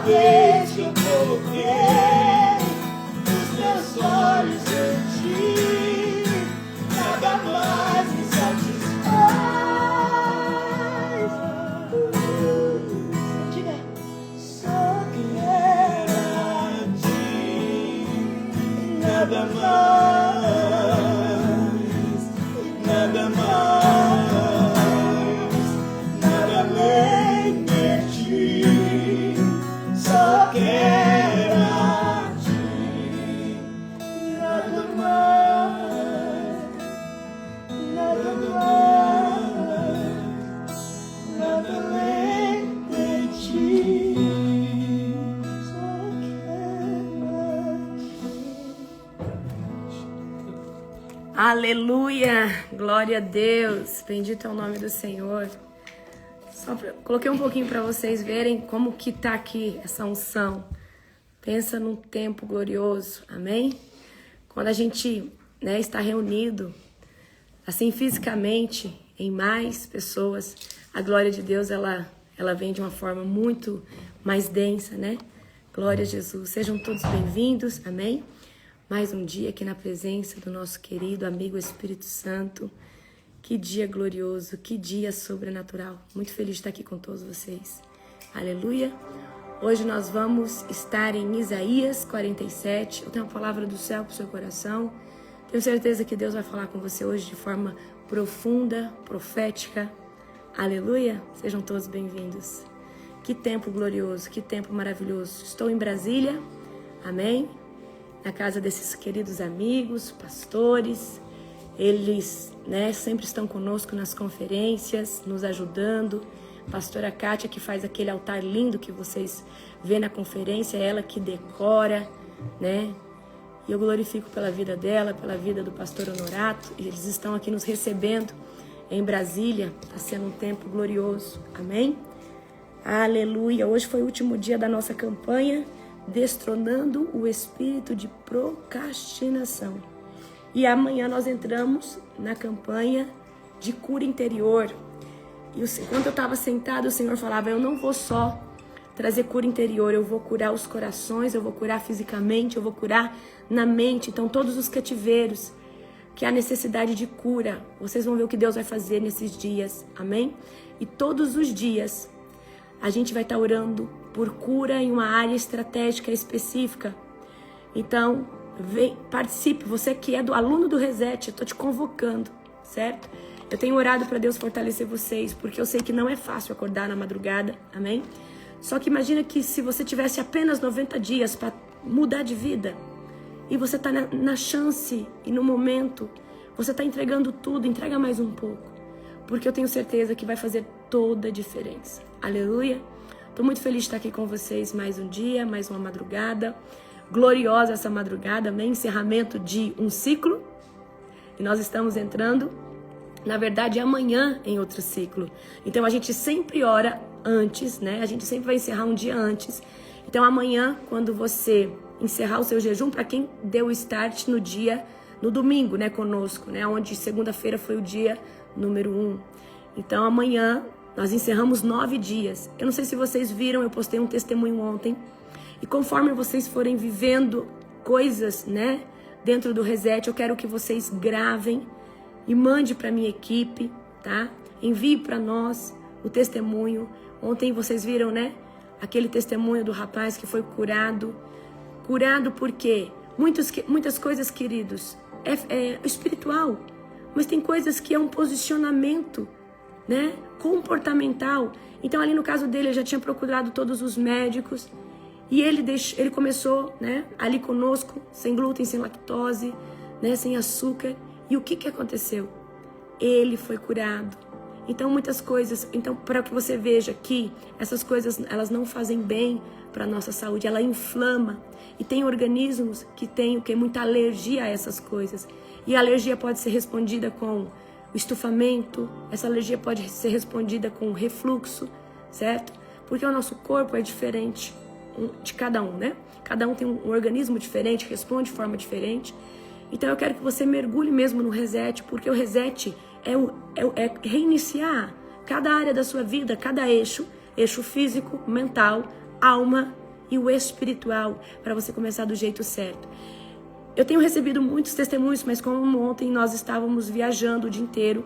vez que eu coloquei os meus olhos em ti, nada mais me satisfaz. Diga, só quero a ti, nada mais, nada mais, nada além de ti. Só quero a ti, nada mais, nada mais, nada além de ti. Só quero a ti. Aleluia! Glória a Deus! Bendito é o nome do Senhor. Coloquei um pouquinho para vocês verem como que tá aqui essa unção. Pensa num tempo glorioso, amém? Quando a gente, está reunido, assim fisicamente, em mais pessoas, a glória de Deus, ela vem de uma forma muito mais densa, né? Glória a Jesus. Sejam todos bem-vindos, amém? Mais um dia aqui na presença do nosso querido amigo Espírito Santo. Que dia glorioso, que dia sobrenatural. Muito feliz de estar aqui com todos vocês. Aleluia. Hoje nós vamos estar em Isaías 47. Eu tenho uma palavra do céu para o seu coração. Tenho certeza que Deus vai falar com você hoje de forma profunda, profética. Aleluia. Sejam todos bem-vindos. Que tempo glorioso, que tempo maravilhoso. Estou em Brasília, amém? Na casa desses queridos amigos, pastores. Eles, sempre estão conosco nas conferências, nos ajudando. Pastora Kátia, que faz aquele altar lindo que vocês vê na conferência, ela que decora, né? E eu glorifico pela vida dela, pela vida do pastor Honorato. Eles estão aqui nos recebendo em Brasília. Está sendo um tempo glorioso, amém? Aleluia! Hoje foi o último dia da nossa campanha, destronando o espírito de procrastinação. E amanhã nós entramos na campanha de cura interior. E quando eu estava sentada, o Senhor falava, eu não vou só trazer cura interior, eu vou curar os corações, eu vou curar fisicamente, eu vou curar na mente. Então todos os cativeiros que há necessidade de cura, vocês vão ver o que Deus vai fazer nesses dias, amém? E todos os dias a gente vai estar orando por cura em uma área estratégica específica. Então, vem, participe, você que é do aluno do Reset, eu estou te convocando, certo? Eu tenho orado para Deus fortalecer vocês, porque eu sei que não é fácil acordar na madrugada, amém? Só que imagina que se você tivesse apenas 90 dias para mudar de vida, e você está na chance e no momento, você está entregando tudo, entrega mais um pouco, porque eu tenho certeza que vai fazer toda a diferença. Aleluia! Estou muito feliz de estar aqui com vocês mais um dia, mais uma madrugada. Gloriosa essa madrugada, amém? Encerramento de um ciclo. E nós estamos entrando, na verdade, amanhã em outro ciclo. Então a gente sempre ora antes, né? A gente sempre vai encerrar um dia antes. Então amanhã, quando você encerrar o seu jejum, para quem deu o start no domingo, né, conosco, né? Onde segunda-feira foi o dia número 1. Então amanhã nós encerramos 9 dias. Eu não sei se vocês viram, eu postei um testemunho ontem. E conforme vocês forem vivendo coisas, né, dentro do Reset, eu quero que vocês gravem e mande para minha equipe, tá? Envie para nós o testemunho. Ontem vocês viram, né, aquele testemunho do rapaz que foi curado. Curado porque muitas coisas, queridos, é espiritual, mas tem coisas que é um posicionamento, né, comportamental. Então ali no caso dele, eu já tinha procurado todos os médicos. E ele começou, né, ali conosco, sem glúten, sem lactose, né, sem açúcar. E o que aconteceu? Ele foi curado. Então, muitas coisas... Então, para que você veja que essas coisas, elas não fazem bem para a nossa saúde. Ela inflama. E tem organismos que têm o quê? Muita alergia a essas coisas. E a alergia pode ser respondida com o estufamento. Essa alergia pode ser respondida com refluxo, certo? Porque o nosso corpo é diferente de cada um, né? Cada um tem um organismo diferente, responde de forma diferente. Então eu quero que você mergulhe mesmo no Reset, porque o Reset é reiniciar cada área da sua vida, cada eixo físico, mental, alma e o espiritual para você começar do jeito certo. Eu tenho recebido muitos testemunhos, mas como ontem nós estávamos viajando o dia inteiro,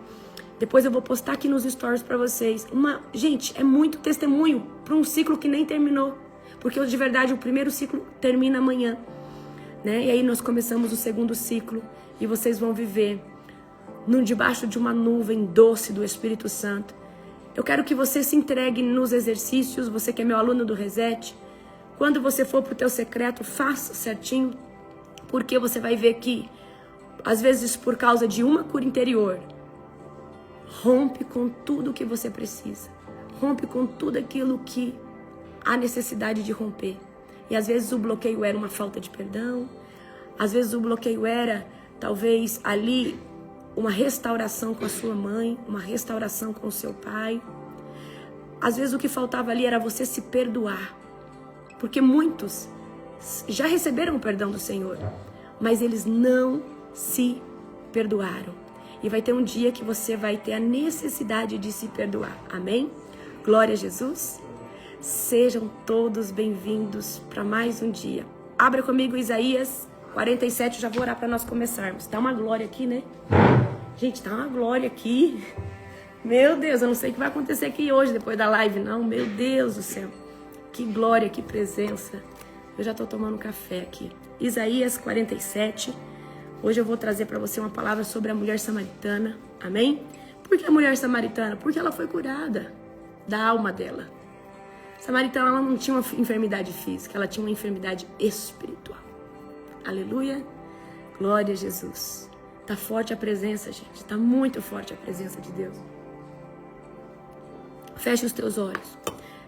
depois eu vou postar aqui nos stories para vocês. Gente, é muito testemunho para um ciclo que nem terminou, porque de verdade o primeiro ciclo termina amanhã, né? E aí nós começamos o segundo ciclo e vocês vão viver debaixo de uma nuvem doce do Espírito Santo. Eu quero que você se entregue nos exercícios, você que é meu aluno do Reset. Quando você for pro teu secreto, faça certinho, porque você vai ver que, às vezes por causa de uma cura interior, rompe com tudo que você precisa. Rompe com tudo aquilo que há necessidade de romper. E às vezes o bloqueio era uma falta de perdão, às vezes o bloqueio era, talvez, ali, uma restauração com a sua mãe, uma restauração com o seu pai. Às vezes o que faltava ali era você se perdoar. Porque muitos já receberam o perdão do Senhor, mas eles não se perdoaram. E vai ter um dia que você vai ter a necessidade de se perdoar. Amém? Glória a Jesus. Sejam todos bem-vindos para mais um dia. Abra comigo Isaías 47, já vou orar para nós começarmos. Tá uma glória aqui, né? Gente, tá uma glória aqui. Meu Deus, eu não sei o que vai acontecer aqui hoje, depois da live, não. Meu Deus do céu. Que glória, que presença. Eu já tô tomando café aqui. Isaías 47. Hoje eu vou trazer para você uma palavra sobre a mulher samaritana. Amém? Por que a mulher samaritana? Porque ela foi curada da alma dela. Samaritana, ela não tinha uma enfermidade física, ela tinha uma enfermidade espiritual. Aleluia. Glória a Jesus. Tá forte a presença, gente. Tá muito forte a presença de Deus. Feche os teus olhos.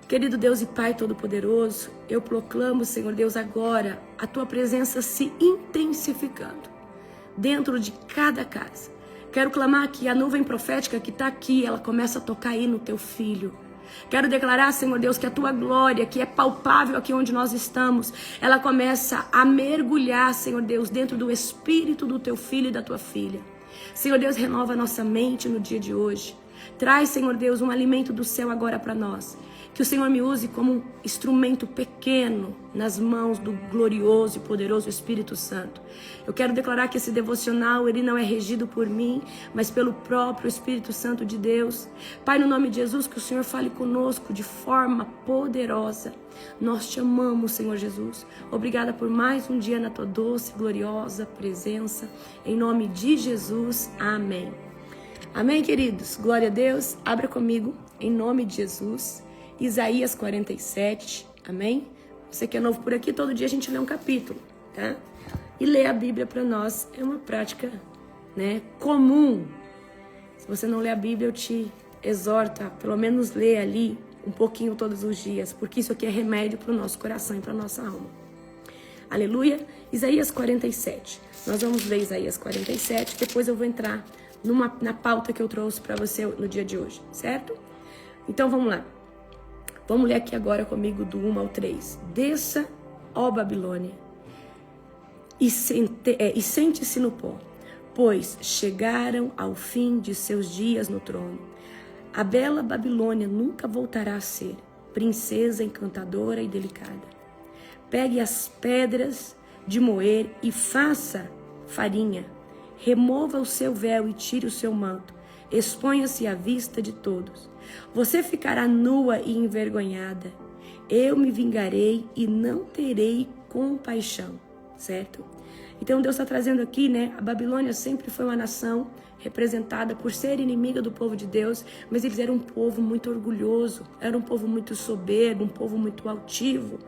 Querido Deus e Pai Todo-Poderoso, eu proclamo, Senhor Deus, agora a Tua presença se intensificando dentro de cada casa. Quero clamar que a nuvem profética que está aqui, ela começa a tocar aí no Teu Filho. Quero declarar, Senhor Deus, que a Tua glória, que é palpável aqui onde nós estamos, ela começa a mergulhar, Senhor Deus, dentro do espírito do Teu Filho e da Tua Filha. Senhor Deus, renova a nossa mente no dia de hoje. Traz, Senhor Deus, um alimento do céu agora para nós. Que o Senhor me use como um instrumento pequeno nas mãos do glorioso e poderoso Espírito Santo. Eu quero declarar que esse devocional, ele não é regido por mim, mas pelo próprio Espírito Santo de Deus. Pai, no nome de Jesus, que o Senhor fale conosco de forma poderosa. Nós te amamos, Senhor Jesus. Obrigada por mais um dia na tua doce e gloriosa presença. Em nome de Jesus, amém. Amém, queridos? Glória a Deus. Abra comigo, em nome de Jesus. Isaías 47, amém? Você que é novo por aqui, todo dia a gente lê um capítulo, tá? E ler a Bíblia para nós é uma prática, né, comum. Se você não lê a Bíblia, eu te exorto a pelo menos ler ali um pouquinho todos os dias, porque isso aqui é remédio para o nosso coração e para a nossa alma. Aleluia? Isaías 47. Nós vamos ler Isaías 47, depois eu vou entrar na pauta que eu trouxe para você no dia de hoje, certo? Então vamos lá. Vamos ler aqui agora comigo do 1 ao 3. Desça, ó Babilônia, e sente-se no pó, pois chegaram ao fim de seus dias no trono. A bela Babilônia nunca voltará a ser princesa encantadora e delicada. Pegue as pedras de moer e faça farinha. Remova o seu véu e tire o seu manto. Exponha-se à vista de todos. Você ficará nua e envergonhada. Eu me vingarei e não terei compaixão, certo? Então Deus está trazendo aqui, né? A Babilônia sempre foi uma nação representada por ser inimiga do povo de Deus, mas eles eram um povo muito orgulhoso, era um povo muito soberbo, um povo muito altivo.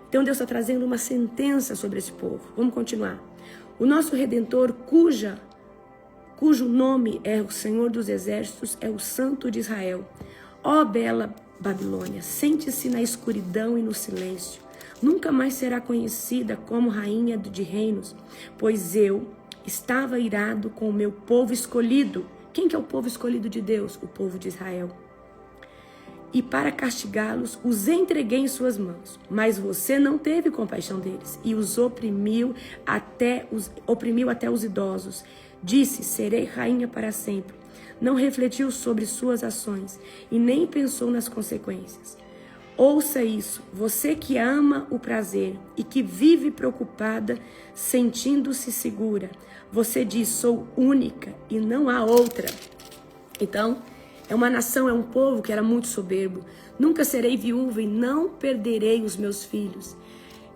Então Deus está trazendo uma sentença sobre esse povo. Vamos continuar. O nosso Redentor, cujo nome é o Senhor dos Exércitos, é o Santo de Israel. Ó bela Babilônia, sente-se na escuridão e no silêncio. Nunca mais será conhecida como rainha de reinos, pois eu estava irado com o meu povo escolhido. Quem que é o povo escolhido de Deus? O povo de Israel. E para castigá-los, os entreguei em suas mãos. Mas você não teve compaixão deles e os oprimiu até os idosos. Disse, serei rainha para sempre. Não refletiu sobre suas ações e nem pensou nas consequências. Ouça isso, você que ama o prazer e que vive preocupada, sentindo-se segura. Você diz, sou única e não há outra. Então, é uma nação, é um povo que era muito soberbo. Nunca serei viúva e não perderei os meus filhos.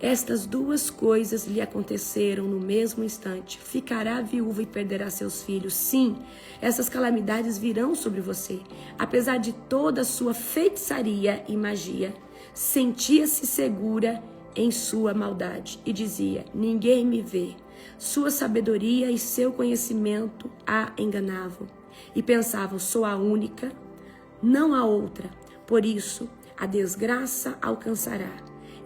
Estas duas coisas lhe aconteceram no mesmo instante. Ficará viúva e perderá seus filhos. Sim, essas calamidades virão sobre você. Apesar de toda a sua feitiçaria e magia, sentia-se segura em sua maldade e dizia, ninguém me vê. Sua sabedoria e seu conhecimento a enganavam. E pensavam, sou a única, não há outra. Por isso, a desgraça alcançará.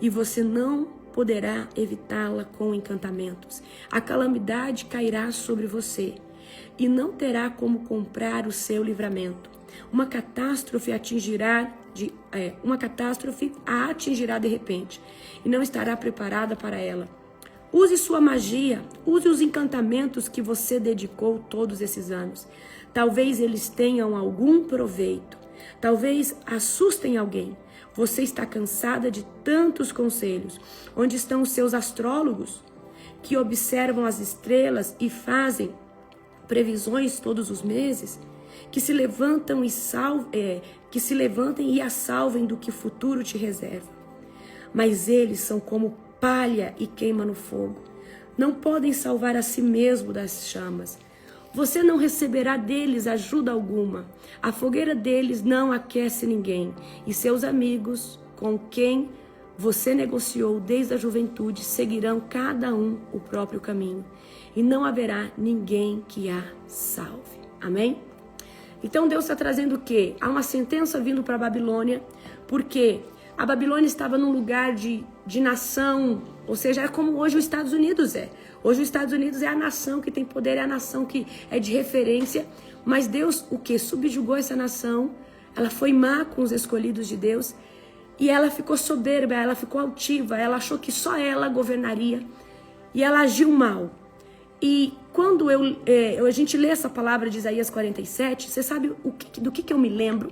E você não poderá evitá-la com encantamentos. A calamidade cairá sobre você e não terá como comprar o seu livramento. Uma catástrofe a atingirá de repente e não estará preparada para ela. Use sua magia, use os encantamentos que você dedicou todos esses anos. Talvez eles tenham algum proveito. Talvez assustem alguém. Você está cansada de tantos conselhos. Onde estão os seus astrólogos que observam as estrelas e fazem previsões todos os meses? Que se levantem e a salvem do que o futuro te reserva. Mas eles são como palha e queima no fogo. Não podem salvar a si mesmo das chamas. Você não receberá deles ajuda alguma. A fogueira deles não aquece ninguém. E seus amigos, com quem você negociou desde a juventude, seguirão cada um o próprio caminho. E não haverá ninguém que a salve. Amém? Então Deus está trazendo o quê? Há uma sentença vindo para a Babilônia, porque a Babilônia estava num lugar de nação, ou seja, é como hoje os Estados Unidos é. Hoje os Estados Unidos é a nação que tem poder, é a nação que é de referência, mas Deus o que? Subjugou essa nação, ela foi má com os escolhidos de Deus, e ela ficou soberba, ela ficou altiva, ela achou que só ela governaria, e ela agiu mal. E quando a gente lê essa palavra de Isaías 47, você sabe do que eu me lembro?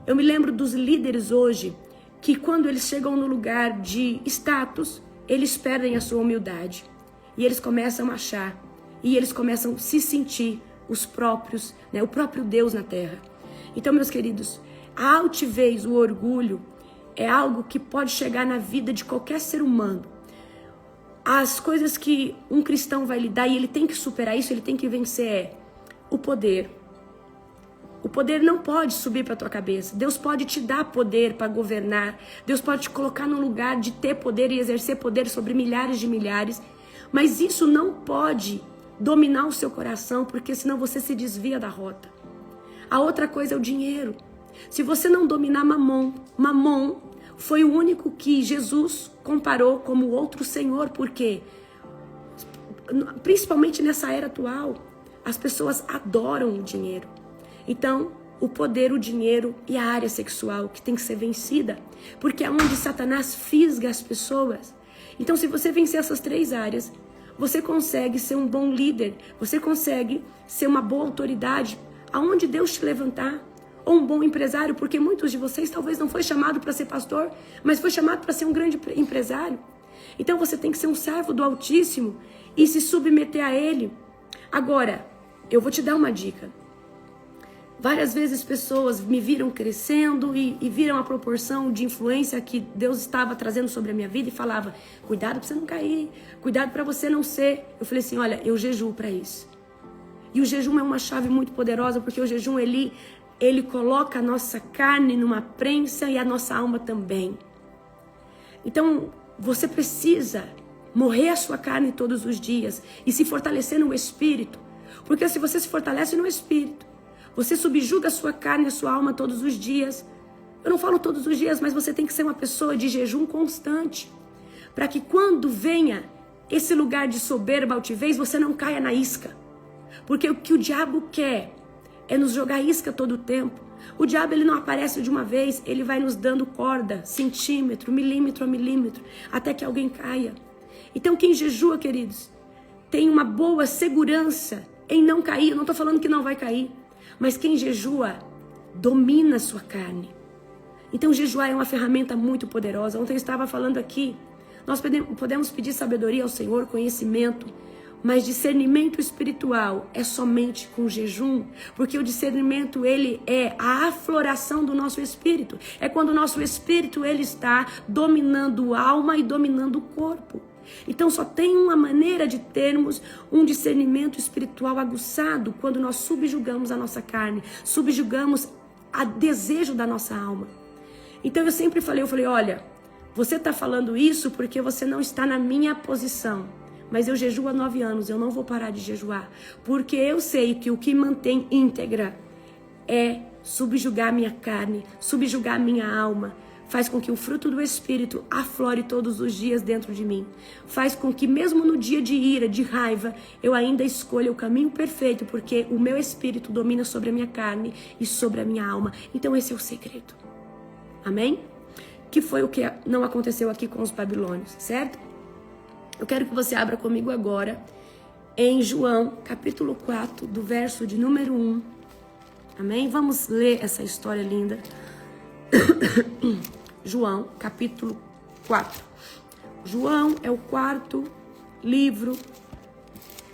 Eu me lembro dos líderes hoje, que quando eles chegam no lugar de status, eles perdem a sua humildade. E eles começam a achar, e eles começam a se sentir os próprios, o próprio Deus na terra. Então, meus queridos, a altivez, o orgulho, é algo que pode chegar na vida de qualquer ser humano. As coisas que um cristão vai lidar, e ele tem que superar isso, ele tem que vencer, o poder. O poder não pode subir para a tua cabeça. Deus pode te dar poder para governar. Deus pode te colocar no lugar de ter poder e exercer poder sobre milhares de milhares. Mas isso não pode dominar o seu coração, porque senão você se desvia da rota. A outra coisa é o dinheiro. Se você não dominar Mamon foi o único que Jesus comparou como outro senhor, porque principalmente nessa era atual, as pessoas adoram o dinheiro. Então, o poder, o dinheiro e a área sexual que tem que ser vencida, porque é onde Satanás fisga as pessoas. Então, se você vencer essas três áreas, você consegue ser um bom líder, você consegue ser uma boa autoridade, aonde Deus te levantar, ou um bom empresário, porque muitos de vocês talvez não foi chamado para ser pastor, mas foi chamado para ser um grande empresário. Então, você tem que ser um servo do Altíssimo e se submeter a Ele. Agora, eu vou te dar uma dica. Várias vezes pessoas me viram crescendo e viram a proporção de influência que Deus estava trazendo sobre a minha vida e falava, cuidado para você não cair, cuidado para você não ser. Eu falei assim, olha, eu jejuo para isso. E o jejum é uma chave muito poderosa, porque o jejum ele coloca a nossa carne numa prensa e a nossa alma também. Então, você precisa morrer a sua carne todos os dias e se fortalecer no Espírito. Porque se você se fortalece no Espírito, você subjuga a sua carne e a sua alma todos os dias. Eu não falo todos os dias, mas você tem que ser uma pessoa de jejum constante. Para que quando venha esse lugar de soberba, altivez, você não caia na isca. Porque o que o diabo quer é nos jogar isca todo o tempo. O diabo ele não aparece de uma vez, ele vai nos dando corda, centímetro, milímetro a milímetro, até que alguém caia. Então quem jejua, queridos, tem uma boa segurança em não cair. Eu não estou falando que não vai cair. Mas quem jejua, domina a sua carne. Então jejuar é uma ferramenta muito poderosa. Ontem eu estava falando aqui, nós podemos pedir sabedoria ao Senhor, conhecimento, mas discernimento espiritual é somente com jejum, porque o discernimento ele é a afloração do nosso espírito. É quando o nosso espírito ele está dominando a alma e dominando o corpo. Então só tem uma maneira de termos um discernimento espiritual aguçado quando nós subjugamos a nossa carne, subjugamos a desejo da nossa alma. Então eu sempre falei, olha, você está falando isso porque você não está na minha posição. Mas eu jejuo há 9 anos, eu não vou parar de jejuar. Porque eu sei que o que mantém íntegra é subjugar minha carne, subjugar minha alma. Faz com que o fruto do Espírito aflore todos os dias dentro de mim. Faz com que mesmo no dia de ira, de raiva, eu ainda escolha o caminho perfeito, porque o meu Espírito domina sobre a minha carne e sobre a minha alma. Então esse é o segredo. Amém? Que foi o que não aconteceu aqui com os babilônios, certo? Eu quero que você abra comigo agora em João, capítulo 4, do verso de número 1. Amém? Vamos ler essa história linda. João, capítulo 4. João é o 4º livro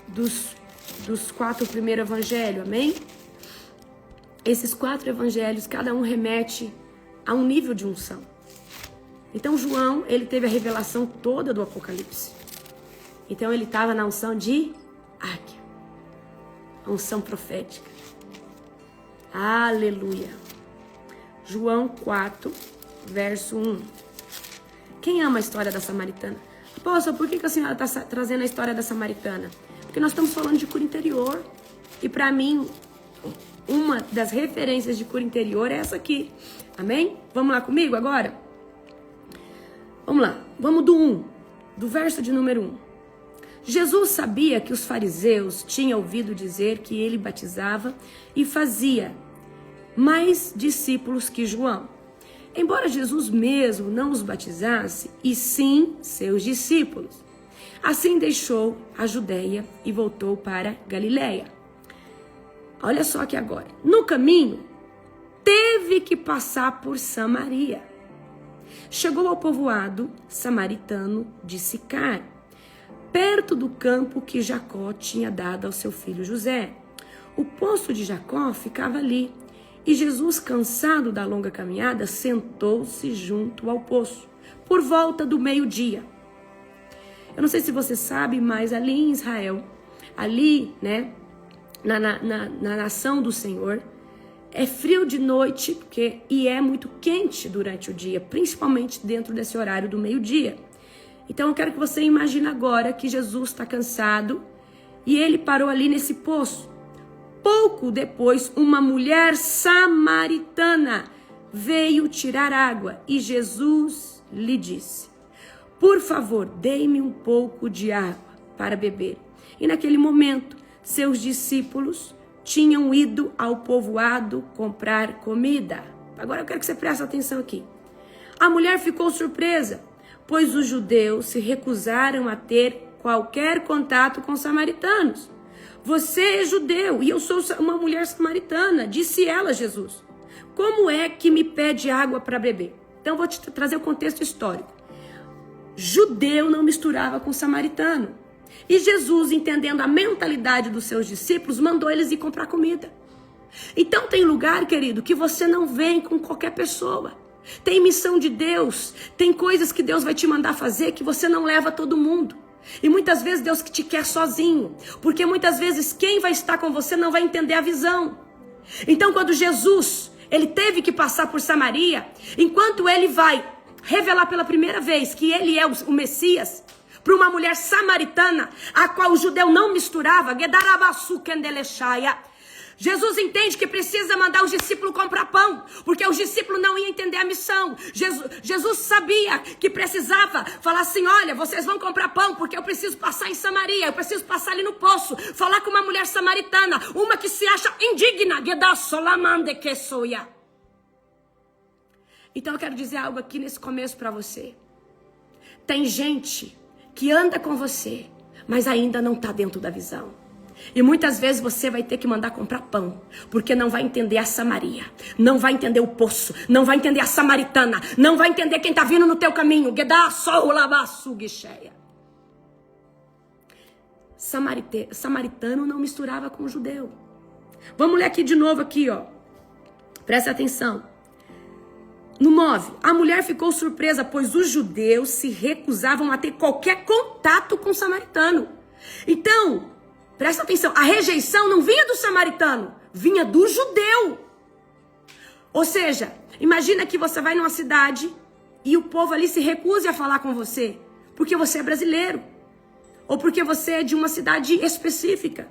dos 4 primeiros evangelhos, amém? Esses 4 evangelhos, cada um remete a um nível de unção. Então João, ele teve a revelação toda do Apocalipse. Então ele estava na unção de águia, a unção profética. Aleluia. João 4, verso 1. Quem ama a história da samaritana? Apóstolo, por que a senhora está trazendo a história da samaritana? Porque nós estamos falando de cura interior. E para mim, uma das referências de cura interior é essa aqui. Amém? Vamos lá comigo agora? Vamos lá. Vamos do verso de número 1. Jesus sabia que os fariseus tinham ouvido dizer que ele batizava e fazia mais discípulos que João. Embora Jesus mesmo não os batizasse, e sim seus discípulos. Assim deixou a Judeia e voltou para Galiléia. Olha só que agora, no caminho, teve que passar por Samaria. Chegou ao povoado samaritano de Sicar, perto do campo que Jacó tinha dado ao seu filho José. O poço de Jacó ficava ali, e Jesus, cansado da longa caminhada, sentou-se junto ao poço, por volta do meio-dia. Eu não sei se você sabe, mas ali em Israel, ali, né, na nação do Senhor, é frio de noite e é muito quente durante o dia, principalmente dentro desse horário do meio-dia. Então eu quero que você imagine agora que Jesus está cansado e ele parou ali nesse poço. Pouco depois, uma mulher samaritana veio tirar água e Jesus lhe disse: por favor, dê-me um pouco de água para beber. E naquele momento, seus discípulos tinham ido ao povoado comprar comida. Agora eu quero que você preste atenção aqui. A mulher ficou surpresa, pois os judeus se recusaram a ter qualquer contato com samaritanos. Você é judeu e eu sou uma mulher samaritana, disse ela a Jesus. Como é que me pede água para beber? Então eu vou te trazer o contexto histórico. Judeu não misturava com samaritano. E Jesus, entendendo a mentalidade dos seus discípulos, mandou eles ir comprar comida. Então tem lugar, querido, que você não vem com qualquer pessoa. Tem missão de Deus, tem coisas que Deus vai te mandar fazer que você não leva todo mundo. E muitas vezes Deus que te quer sozinho, porque muitas vezes quem vai estar com você não vai entender a visão. Então quando Jesus, ele teve que passar por Samaria, enquanto ele vai revelar pela primeira vez que ele é o Messias, para uma mulher samaritana, a qual o judeu não misturava, Jesus entende que precisa mandar os discípulos comprar pão, porque os discípulos não iam entender a missão. Jesus sabia que precisava falar assim: olha, vocês vão comprar pão, porque eu preciso passar em Samaria, eu preciso passar ali no poço, falar com uma mulher samaritana, uma que se acha indigna. Então eu quero dizer algo aqui nesse começo para você. Tem gente que anda com você, mas ainda não está dentro da visão. E muitas vezes você vai ter que mandar comprar pão, porque não vai entender a Samaria, não vai entender o poço, não vai entender a samaritana, não vai entender quem está vindo no teu caminho. Samaritano não misturava com judeu. Vamos ler aqui de novo aqui, ó. Presta atenção. No 9, a mulher ficou surpresa, pois os judeus se recusavam a ter qualquer contato com o samaritano. Então, presta atenção, a rejeição não vinha do samaritano, vinha do judeu. Ou seja, imagina que você vai numa cidade e o povo ali se recusa a falar com você, porque você é brasileiro, ou porque você é de uma cidade específica.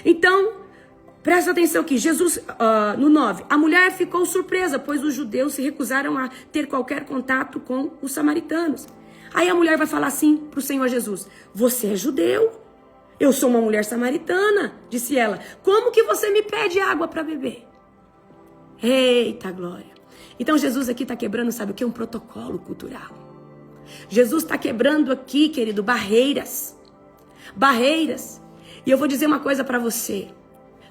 Então, presta atenção aqui, Jesus, no 9, a mulher ficou surpresa, pois os judeus se recusaram a ter qualquer contato com os samaritanos. Aí a mulher vai falar assim para o Senhor Jesus: você é judeu, eu sou uma mulher samaritana, disse ela, como que você me pede água para beber? Eita glória! Então Jesus aqui está quebrando, sabe o que? Um protocolo cultural. Jesus está quebrando aqui, querido, barreiras. E eu vou dizer uma coisa para você.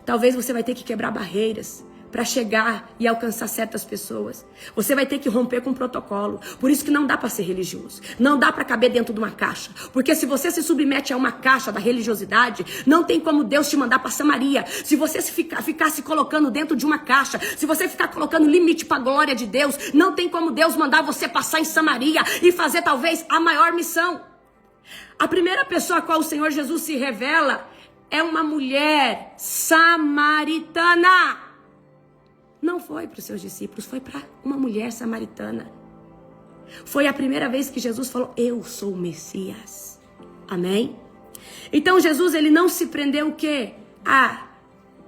Talvez você vai ter que quebrar barreiras para chegar e alcançar certas pessoas. Você vai ter que romper com o protocolo. Por isso que não dá para ser religioso. Não dá para caber dentro de uma caixa. Porque se você se submete a uma caixa da religiosidade, não tem como Deus te mandar para Samaria. Se você ficar se colocando dentro de uma caixa, se você ficar colocando limite para a glória de Deus, não tem como Deus mandar você passar em Samaria e fazer talvez a maior missão. A primeira pessoa a qual o Senhor Jesus se revela é uma mulher samaritana. Não foi para os seus discípulos, foi para uma mulher samaritana. Foi a primeira vez que Jesus falou: eu sou o Messias. Amém? Então Jesus, ele não se prendeu o quê?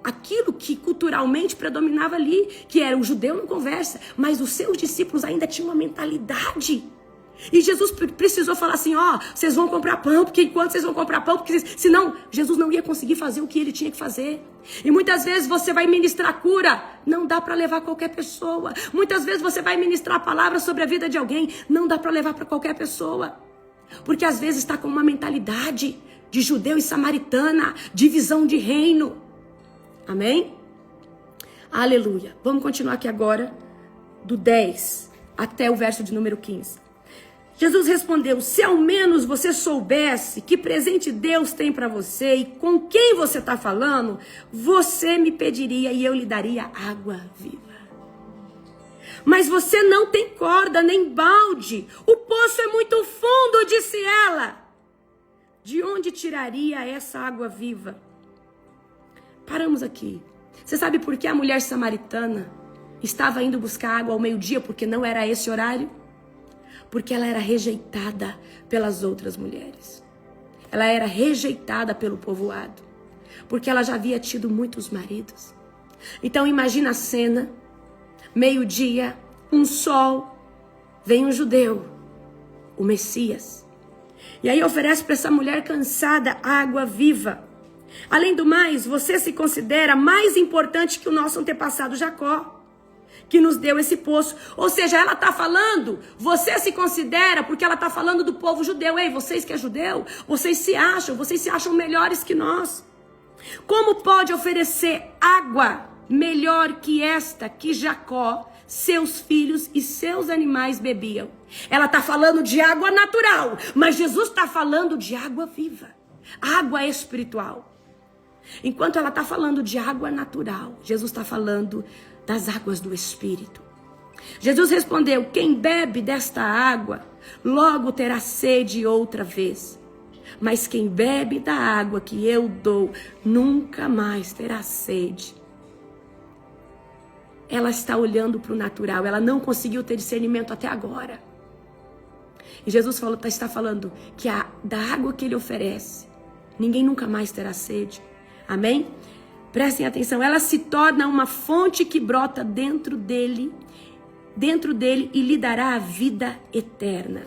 Aquilo que culturalmente predominava ali, que era o judeu não conversa, mas os seus discípulos ainda tinham uma mentalidade. E Jesus precisou falar assim: vocês vão comprar pão, porque enquanto vocês vão comprar pão, porque senão Jesus não ia conseguir fazer o que ele tinha que fazer. E muitas vezes você vai ministrar cura, não dá para levar qualquer pessoa. Muitas vezes você vai ministrar a palavra sobre a vida de alguém, não dá para levar para qualquer pessoa. Porque às vezes está com uma mentalidade de judeu e samaritana, de visão de reino. Amém? Aleluia. Vamos continuar aqui agora, do 10 até o verso de número 15. Jesus respondeu: se ao menos você soubesse que presente Deus tem para você e com quem você está falando, você me pediria e eu lhe daria água viva. Mas você não tem corda nem balde, o poço é muito fundo, disse ela. De onde tiraria essa água viva? Paramos aqui. Você sabe por que a mulher samaritana estava indo buscar água ao meio-dia, porque não era esse horário? Porque ela era rejeitada pelas outras mulheres. Ela era rejeitada pelo povoado. Porque ela já havia tido muitos maridos. Então imagina a cena. Meio-dia, um sol. Vem um judeu, o Messias. E aí oferece para essa mulher cansada água viva. Além do mais, você se considera mais importante que o nosso antepassado Jacó, que nos deu esse poço. Ou seja, ela está falando, você se considera, porque ela está falando do povo judeu. Ei, vocês que é judeu, vocês se acham melhores que nós. Como pode oferecer água melhor que esta que Jacó, seus filhos e seus animais bebiam? Ela está falando de água natural, mas Jesus está falando de água viva, água espiritual. Enquanto ela está falando de água natural, Jesus está falando das águas do Espírito. Jesus respondeu: quem bebe desta água, logo terá sede outra vez. Mas quem bebe da água que eu dou, nunca mais terá sede. Ela está olhando para o natural, ela não conseguiu ter discernimento até agora. E Jesus está falando que da água que ele oferece, ninguém nunca mais terá sede. Amém? Prestem atenção, ela se torna uma fonte que brota dentro dele e lhe dará a vida eterna.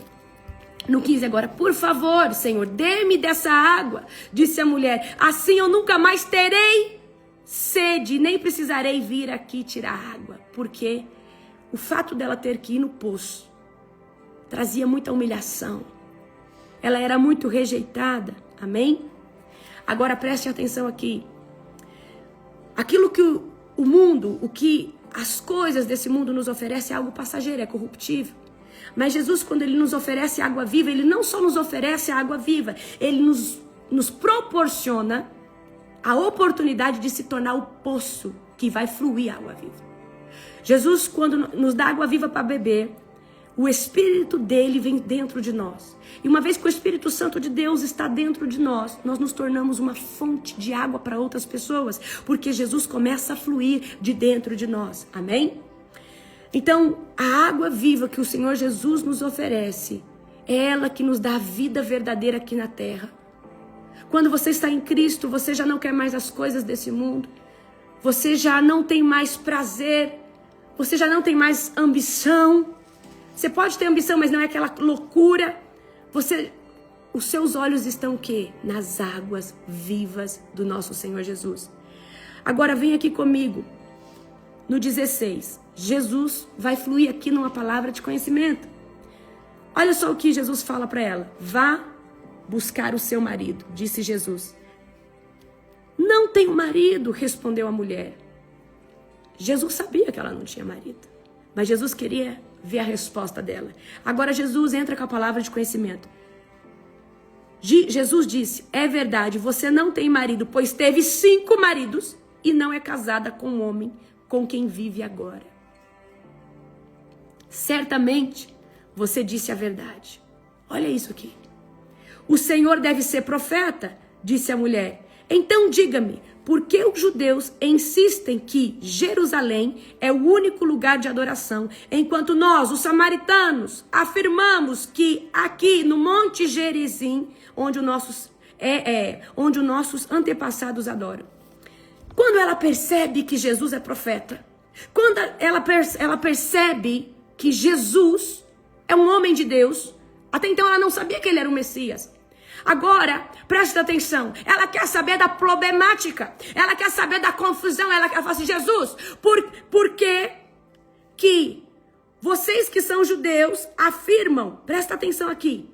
No 15 agora: por favor, Senhor, dê-me dessa água, disse a mulher, assim eu nunca mais terei sede, nem precisarei vir aqui tirar água. Porque o fato dela ter que ir no poço trazia muita humilhação. Ela era muito rejeitada, amém? Agora preste atenção aqui. Aquilo que o mundo, o que as coisas desse mundo nos oferecem é algo passageiro, é corruptível. Mas Jesus, quando ele nos oferece água viva, ele não só nos oferece a água viva, ele nos proporciona a oportunidade de se tornar o poço que vai fluir a água viva. Jesus, quando nos dá água viva para beber, o Espírito dele vem dentro de nós. E uma vez que o Espírito Santo de Deus está dentro de nós, nós nos tornamos uma fonte de água para outras pessoas, porque Jesus começa a fluir de dentro de nós. Amém? Então, a água viva que o Senhor Jesus nos oferece, é ela que nos dá a vida verdadeira aqui na terra. Quando você está em Cristo, você já não quer mais as coisas desse mundo. Você já não tem mais prazer. Você já não tem mais ambição. Você pode ter ambição, mas não é aquela loucura. Os seus olhos estão o quê? Nas águas vivas do nosso Senhor Jesus. Agora vem aqui comigo. No 16, Jesus vai fluir aqui numa palavra de conhecimento. Olha só o que Jesus fala para ela. Vá buscar o seu marido, disse Jesus. Não tenho marido, respondeu a mulher. Jesus sabia que ela não tinha marido, mas Jesus queria ver a resposta dela. Agora Jesus entra com a palavra de conhecimento. Jesus disse, é verdade, você não tem marido, pois teve 5 maridos e não é casada com um homem com quem vive agora. Certamente você disse a verdade. Olha isso aqui. O Senhor deve ser profeta, disse a mulher. Então diga-me, por que os judeus insistem que Jerusalém é o único lugar de adoração, enquanto nós, os samaritanos, afirmamos que aqui no Monte Gerizim, onde os nossos antepassados adoram? Quando ela percebe que Jesus é profeta, quando ela percebe que Jesus é um homem de Deus, até então ela não sabia que ele era o Messias. Agora, preste atenção, ela quer saber da problemática, ela quer saber da confusão, ela quer falar assim, Jesus, por que vocês que são judeus afirmam, presta atenção aqui,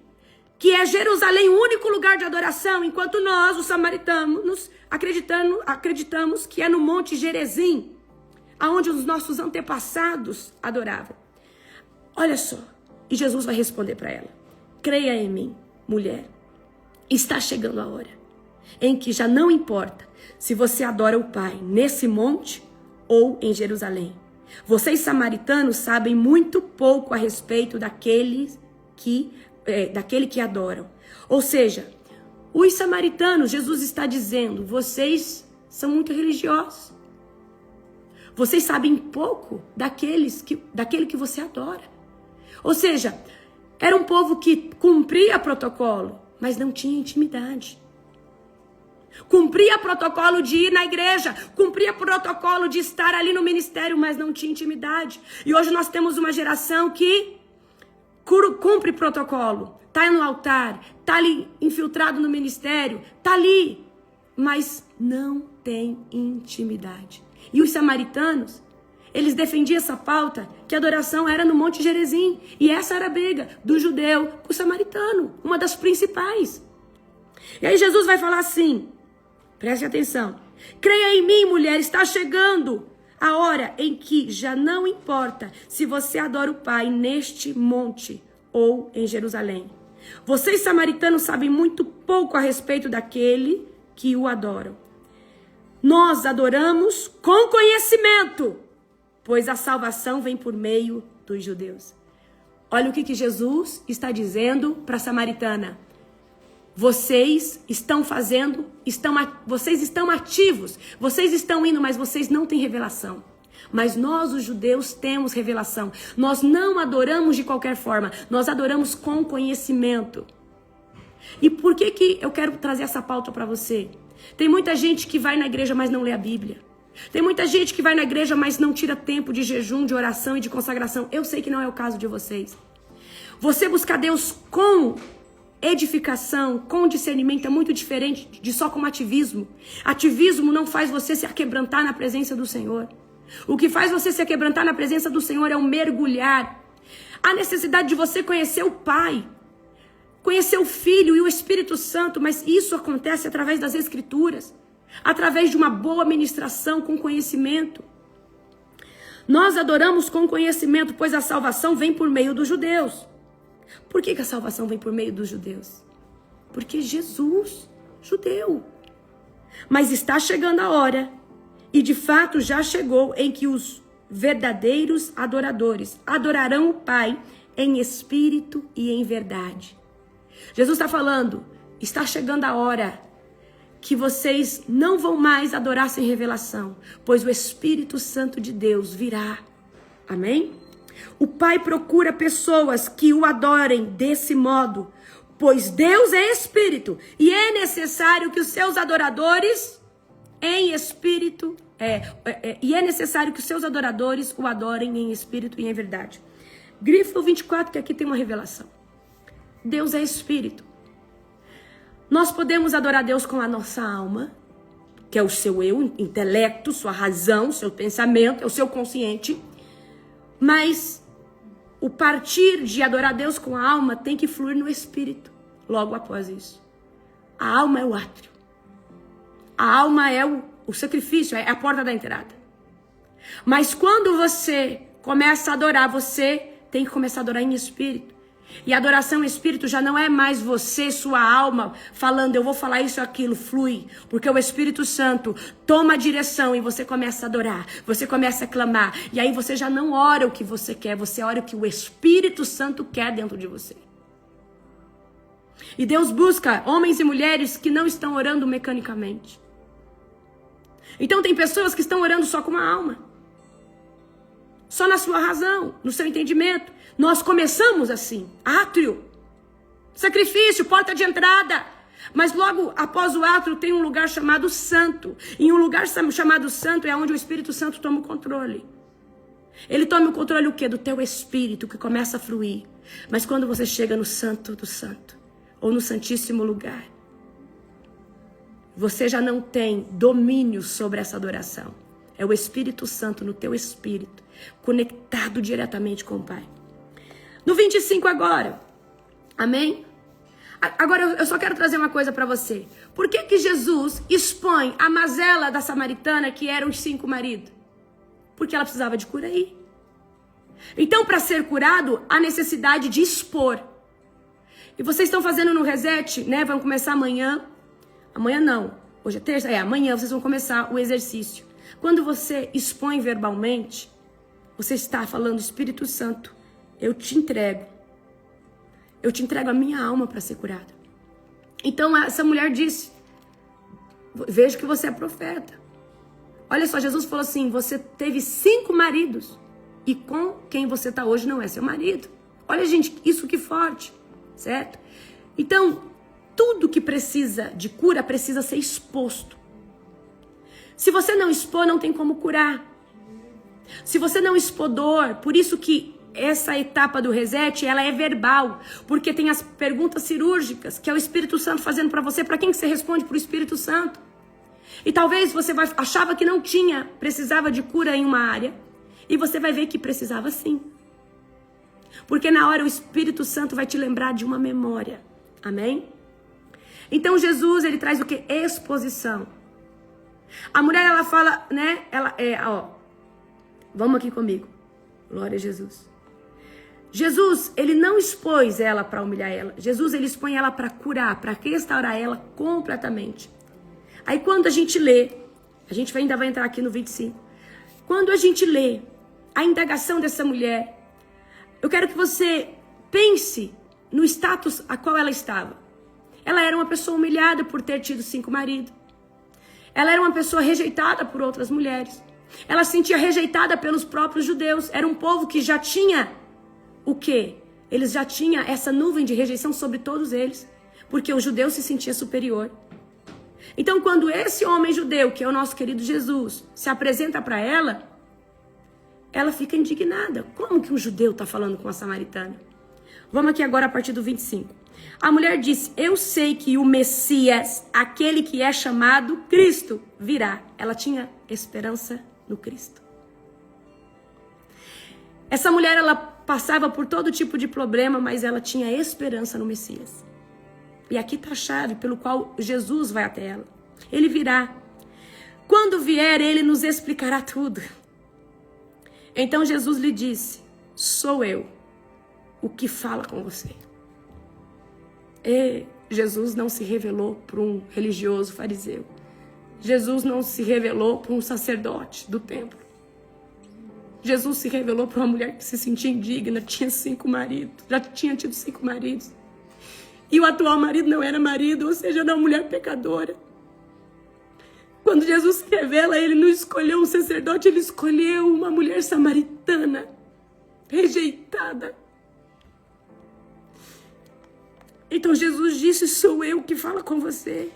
que é Jerusalém o único lugar de adoração, enquanto nós, os samaritanos, acreditamos que é no Monte Gerizim, aonde os nossos antepassados adoravam. Olha só, e Jesus vai responder para ela, creia em mim, mulher. Está chegando a hora em que já não importa se você adora o Pai nesse monte ou em Jerusalém. Vocês samaritanos sabem muito pouco a respeito daquele que adoram. Ou seja, os samaritanos, Jesus está dizendo, vocês são muito religiosos. Vocês sabem pouco daquele que você adora. Ou seja, era um povo que cumpria protocolo, mas não tinha intimidade. Cumpria protocolo de ir na igreja, cumpria protocolo de estar ali no ministério, mas não tinha intimidade. E hoje nós temos uma geração que cumpre protocolo, tá no altar, tá ali infiltrado no ministério, tá ali, mas não tem intimidade. E os samaritanos, eles defendiam essa pauta que a adoração era no Monte Gerizim. E essa era a briga do judeu com o samaritano, uma das principais. E aí Jesus vai falar assim, preste atenção. Creia em mim, mulher, está chegando a hora em que já não importa se você adora o Pai neste monte ou em Jerusalém. Vocês samaritanos sabem muito pouco a respeito daquele que o adoram. Nós adoramos com conhecimento, pois a salvação vem por meio dos judeus. Olha o que Jesus está dizendo para a samaritana. Vocês estão fazendo, vocês estão ativos, vocês estão indo, mas vocês não têm revelação. Mas nós, os judeus, temos revelação. Nós não adoramos de qualquer forma, nós adoramos com conhecimento. E por que eu quero trazer essa pauta para você? Tem muita gente que vai na igreja, mas não lê a Bíblia. Tem muita gente que vai na igreja, mas não tira tempo de jejum, de oração e de consagração. Eu sei que não é o caso de vocês. Você buscar Deus com edificação, com discernimento, é muito diferente de só como ativismo. Ativismo não faz você se aquebrantar na presença do Senhor. O que faz você se aquebrantar na presença do Senhor é o mergulhar. A necessidade de você conhecer o Pai. conhecer o Filho e o Espírito Santo, mas isso acontece através das Escrituras, através de uma boa ministração com conhecimento. Nós adoramos com conhecimento, pois a salvação vem por meio dos judeus. Por que a salvação vem por meio dos judeus? Porque Jesus, judeu. Mas está chegando a hora, e de fato já chegou, em que os verdadeiros adoradores adorarão o Pai em espírito e em verdade. Jesus está falando, está chegando a hora que vocês não vão mais adorar sem revelação, pois o Espírito Santo de Deus virá. Amém? O Pai procura pessoas que o adorem desse modo, pois Deus é Espírito e é necessário que os seus adoradores em espírito, o adorem em espírito e em verdade. Grifo 24, que aqui tem uma revelação. Deus é Espírito. Nós podemos adorar Deus com a nossa alma, que é o seu eu, intelecto, sua razão, seu pensamento, é o seu consciente. Mas o partir de adorar Deus com a alma tem que fluir no Espírito, logo após isso. A alma é o átrio. A alma é o sacrifício, é a porta da entrada. Mas quando você começa a adorar, você tem que começar a adorar em espírito. E a adoração em espírito já não é mais você, sua alma, falando, eu vou falar isso ou aquilo, flui. Porque o Espírito Santo toma a direção e você começa a adorar, você começa a clamar. E aí você já não ora o que você quer, você ora o que o Espírito Santo quer dentro de você. E Deus busca homens e mulheres que não estão orando mecanicamente. Então tem pessoas que estão orando só com a alma. Só na sua razão, no seu entendimento. Nós começamos assim, átrio, sacrifício, porta de entrada. Mas logo após o átrio tem um lugar chamado santo. E um lugar chamado santo é onde o Espírito Santo toma o controle. Ele toma o controle o quê? Do teu espírito que começa a fluir. Mas quando você chega no santo do santo, ou no santíssimo lugar, você já não tem domínio sobre essa adoração. É o Espírito Santo no teu espírito, conectado diretamente com o Pai. No 25 agora, amém? Agora eu só quero trazer uma coisa para você. Por que Jesus expõe a mazela da samaritana, que eram os 5 maridos? Porque ela precisava de cura aí. Então, para ser curado, há necessidade de expor. E vocês estão fazendo no Reset, né? Vão começar amanhã. Amanhã não, hoje é terça, amanhã vocês vão começar o exercício. Quando você expõe verbalmente, você está falando, Espírito Santo, eu te entrego a minha alma para ser curada. Então essa mulher disse, vejo que você é profeta. Olha só, Jesus falou assim, você teve 5 maridos e com quem você está hoje não é seu marido. Olha gente, isso que forte, certo? Então, tudo que precisa de cura precisa ser exposto. Se você não expor, não tem como curar. Se você não expor dor, por isso que essa etapa do Reset, ela é verbal. Porque tem as perguntas cirúrgicas, que é o Espírito Santo fazendo para você. Para quem que você responde? Para o Espírito Santo. E talvez você achava que não precisava de cura em uma área. E você vai ver que precisava sim. Porque na hora o Espírito Santo vai te lembrar de uma memória. Amém? Então Jesus, ele traz o que? Exposição. A mulher, ela fala, né? Vamos aqui comigo. Glória a Jesus. Jesus, ele não expôs ela para humilhar ela. Jesus, ele expõe ela para curar, para restaurar ela completamente. Aí quando a gente lê, a gente ainda vai entrar aqui no 25. Quando a gente lê a indagação dessa mulher, eu quero que você pense no status a qual ela estava. Ela era uma pessoa humilhada por ter tido 5 maridos. Ela era uma pessoa rejeitada por outras mulheres. Ela se sentia rejeitada pelos próprios judeus. Era um povo que já tinha o quê? Eles já tinham essa nuvem de rejeição sobre todos eles. Porque o judeu se sentia superior. Então, quando esse homem judeu, que é o nosso querido Jesus, se apresenta para ela, ela fica indignada. Como que um judeu está falando com a samaritana? Vamos aqui agora a partir do 25. A mulher disse, eu sei que o Messias, aquele que é chamado Cristo, virá. Ela tinha esperança no Cristo. Essa mulher, ela passava por todo tipo de problema, mas ela tinha esperança no Messias. E aqui está a chave pelo qual Jesus vai até ela. Ele virá. Quando vier, ele nos explicará tudo. Então Jesus lhe disse: sou eu o que fala com você. E Jesus não se revelou para um religioso fariseu. Jesus não se revelou para um sacerdote do templo. Jesus se revelou para uma mulher que se sentia indigna, tinha 5 maridos, já tinha tido 5 maridos. E o atual marido não era marido, ou seja, era uma mulher pecadora. Quando Jesus se revela, ele não escolheu um sacerdote, ele escolheu uma mulher samaritana, rejeitada. Então Jesus disse: sou eu que falo com você.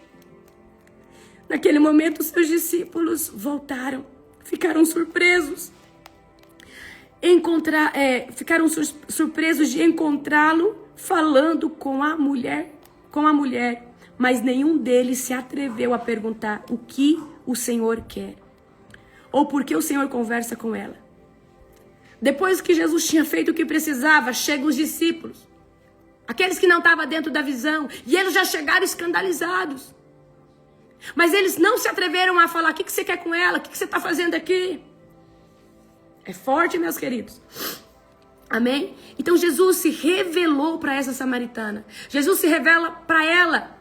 Naquele momento, seus discípulos voltaram, ficaram surpresos. Ficaram surpresos de encontrá-lo falando com a mulher, mas nenhum deles se atreveu a perguntar o que o Senhor quer, ou por que o Senhor conversa com ela. Depois que Jesus tinha feito o que precisava, chegam os discípulos, aqueles que não estavam dentro da visão, e eles já chegaram escandalizados. Mas eles não se atreveram a falar: o que você quer com ela? O que você está fazendo aqui? É forte, meus queridos. Amém? Então Jesus se revelou para essa samaritana. Jesus se revela para ela.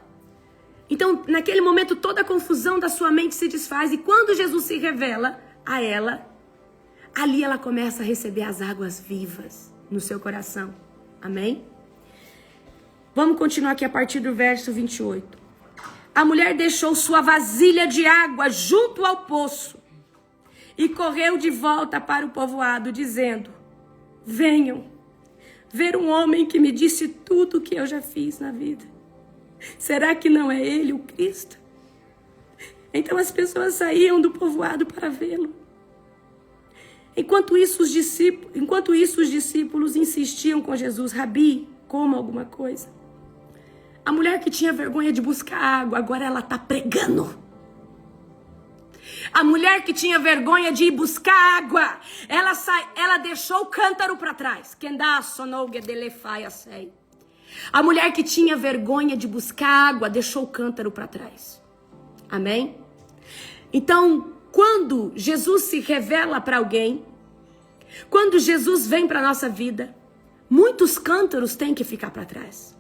Então, naquele momento, toda a confusão da sua mente se desfaz. E quando Jesus se revela a ela, ali ela começa a receber as águas vivas no seu coração. Amém? Vamos continuar aqui a partir do verso 28. A mulher deixou sua vasilha de água junto ao poço e correu de volta para o povoado, dizendo: venham ver um homem que me disse tudo o que eu já fiz na vida. Será que não é ele o Cristo? Então as pessoas saíam do povoado para vê-lo. Enquanto isso, os discípulos insistiam com Jesus: Rabi, coma alguma coisa. A mulher que tinha vergonha de buscar água, agora ela está pregando. A mulher que tinha vergonha de ir buscar água, ela deixou o cântaro para trás. A mulher que tinha vergonha de buscar água, deixou o cântaro para trás. Amém? Então, quando Jesus se revela para alguém, quando Jesus vem para a nossa vida, muitos cântaros têm que ficar para trás.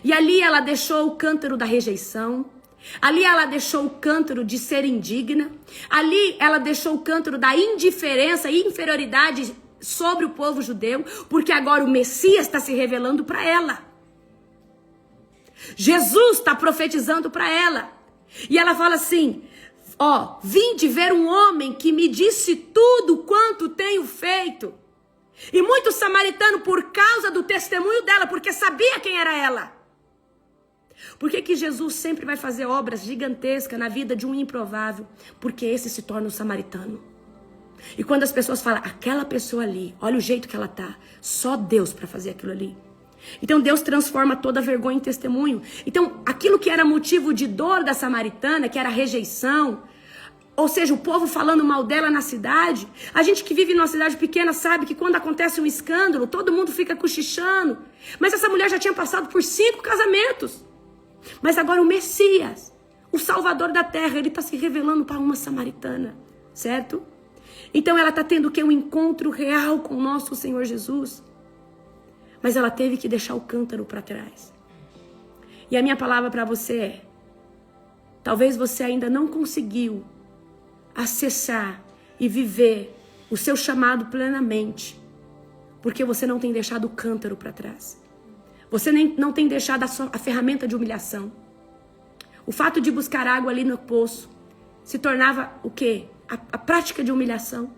E ali ela deixou o cântaro da rejeição. Ali ela deixou o cântaro de ser indigna. Ali ela deixou o cântaro da indiferença e inferioridade sobre o povo judeu, porque agora o Messias está se revelando para ela. Jesus está profetizando para ela. E ela fala assim: vim de ver um homem que me disse tudo quanto tenho feito. E muito samaritano, por causa do testemunho dela, porque sabia quem era ela. Por que Jesus sempre vai fazer obras gigantescas na vida de um improvável? Porque esse se torna um samaritano. E quando as pessoas falam: aquela pessoa ali, olha o jeito que ela tá, só Deus para fazer aquilo ali. Então Deus transforma toda vergonha em testemunho. Então aquilo que era motivo de dor da samaritana, que era rejeição, ou seja, o povo falando mal dela na cidade, a gente que vive numa cidade pequena sabe que quando acontece um escândalo, todo mundo fica cochichando. Mas essa mulher já tinha passado por 5 casamentos. Mas agora o Messias, o Salvador da terra, ele está se revelando para uma samaritana, certo? Então ela está tendo o quê? Um encontro real com o nosso Senhor Jesus. Mas ela teve que deixar o cântaro para trás. E a minha palavra para você é: talvez você ainda não conseguiu acessar e viver o seu chamado plenamente, porque você não tem deixado o cântaro para trás. Você não tem deixado a ferramenta de humilhação. O fato de buscar água ali no poço se tornava o quê? A prática de humilhação.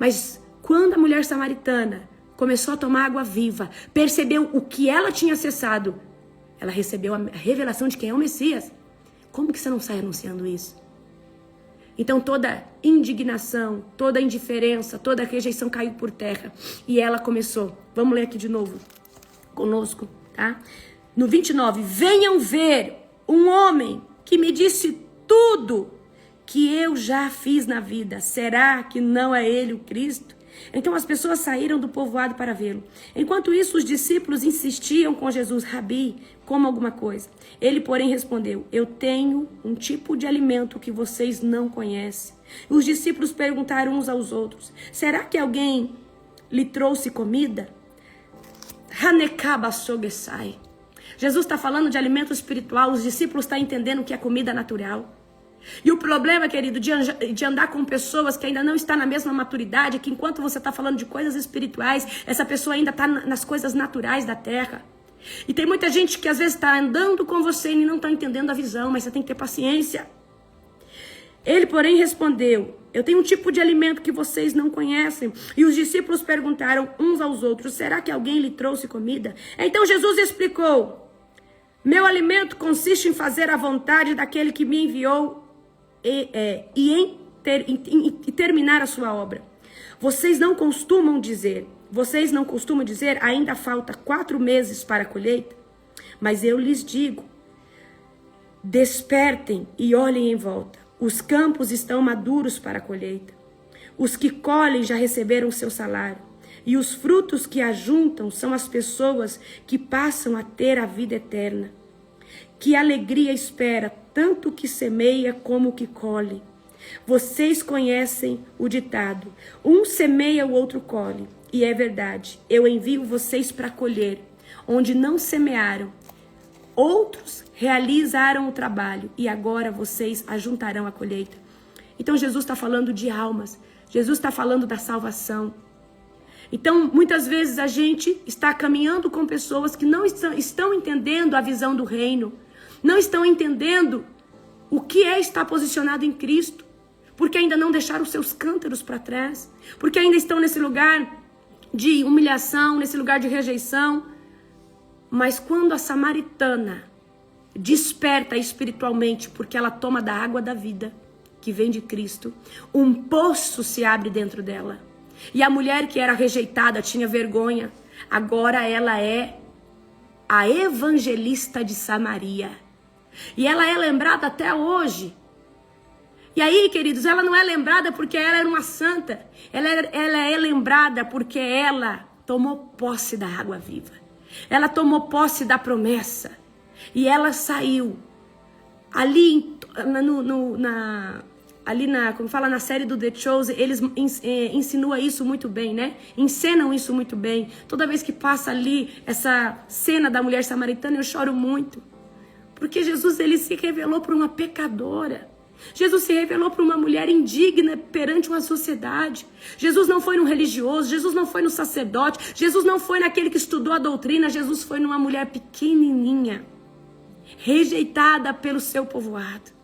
Mas quando a mulher samaritana começou a tomar água viva, percebeu o que ela tinha acessado, ela recebeu a revelação de quem é o Messias. Como que você não sai anunciando isso? Então toda indignação, toda indiferença, toda rejeição caiu por terra. E ela começou. Vamos ler aqui de novo conosco, tá? No 29, venham ver um homem que me disse tudo que eu já fiz na vida. Será que não é ele o Cristo? Então as pessoas saíram do povoado para vê-lo. Enquanto isso, os discípulos insistiam com Jesus: Rabi, coma alguma coisa. Ele, porém, respondeu: eu tenho um tipo de alimento que vocês não conhecem. Os discípulos perguntaram uns aos outros: será que alguém lhe trouxe comida? Hanekaba sogesai. Jesus está falando de alimento espiritual. Os discípulos estão entendendo que é comida natural. E o problema, querido, de andar com pessoas que ainda não estão na mesma maturidade, é que enquanto você está falando de coisas espirituais, essa pessoa ainda está nas coisas naturais da terra. E tem muita gente que às vezes está andando com você e não está entendendo a visão, mas você tem que ter paciência. Ele, porém, respondeu: eu tenho um tipo de alimento que vocês não conhecem. E os discípulos perguntaram uns aos outros: será que alguém lhe trouxe comida? Então Jesus explicou: meu alimento consiste em fazer a vontade daquele que me enviou e terminar a sua obra. Vocês não costumam dizer, ainda falta 4 meses para a colheita? Mas eu lhes digo, despertem e olhem em volta. Os campos estão maduros para a colheita. Os que colhem já receberam o seu salário. E os frutos que ajuntam são as pessoas que passam a ter a vida eterna. Que alegria espera tanto o que semeia como o que colhe. Vocês conhecem o ditado: um semeia, o outro colhe. E é verdade, eu envio vocês para colher onde não semearam. Outros realizaram o trabalho e agora vocês ajuntarão a colheita. Então Jesus está falando de almas. Jesus está falando da salvação. Então, muitas vezes a gente está caminhando com pessoas que não estão entendendo a visão do reino. Não estão entendendo o que é estar posicionado em Cristo. Porque ainda não deixaram os seus cântaros para trás. Porque ainda estão nesse lugar de humilhação, nesse lugar de rejeição. Mas quando a samaritana desperta espiritualmente, porque ela toma da água da vida, que vem de Cristo, um poço se abre dentro dela. E a mulher que era rejeitada, tinha vergonha, agora ela é a evangelista de Samaria. E ela é lembrada até hoje. E aí, queridos, ela não é lembrada porque ela era uma santa. Ela é lembrada porque ela tomou posse da água viva. Ela tomou posse da promessa. E ela saiu. Ali como fala na série do The Chosen, eles insinuam isso muito bem, né? Encenam isso muito bem. Toda vez que passa ali essa cena da mulher samaritana, eu choro muito. Porque Jesus, ele se revelou para uma pecadora. Jesus se revelou para uma mulher indigna perante uma sociedade. Jesus não foi no religioso, Jesus não foi no sacerdote, Jesus não foi naquele que estudou a doutrina, Jesus foi numa mulher pequenininha, rejeitada pelo seu povoado.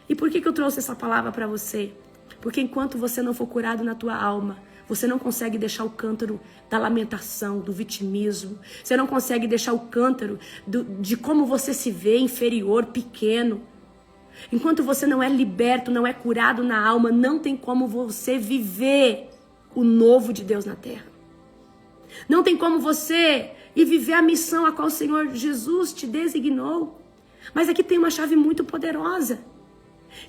E por que eu trouxe essa palavra para você? Porque enquanto você não for curado na tua alma, você não consegue deixar o cântaro da lamentação, do vitimismo. Você não consegue deixar o cântaro de como você se vê inferior, pequeno. Enquanto você não é liberto, não é curado na alma, não tem como você viver o novo de Deus na terra. Não tem como você ir viver a missão a qual o Senhor Jesus te designou. Mas aqui tem uma chave muito poderosa.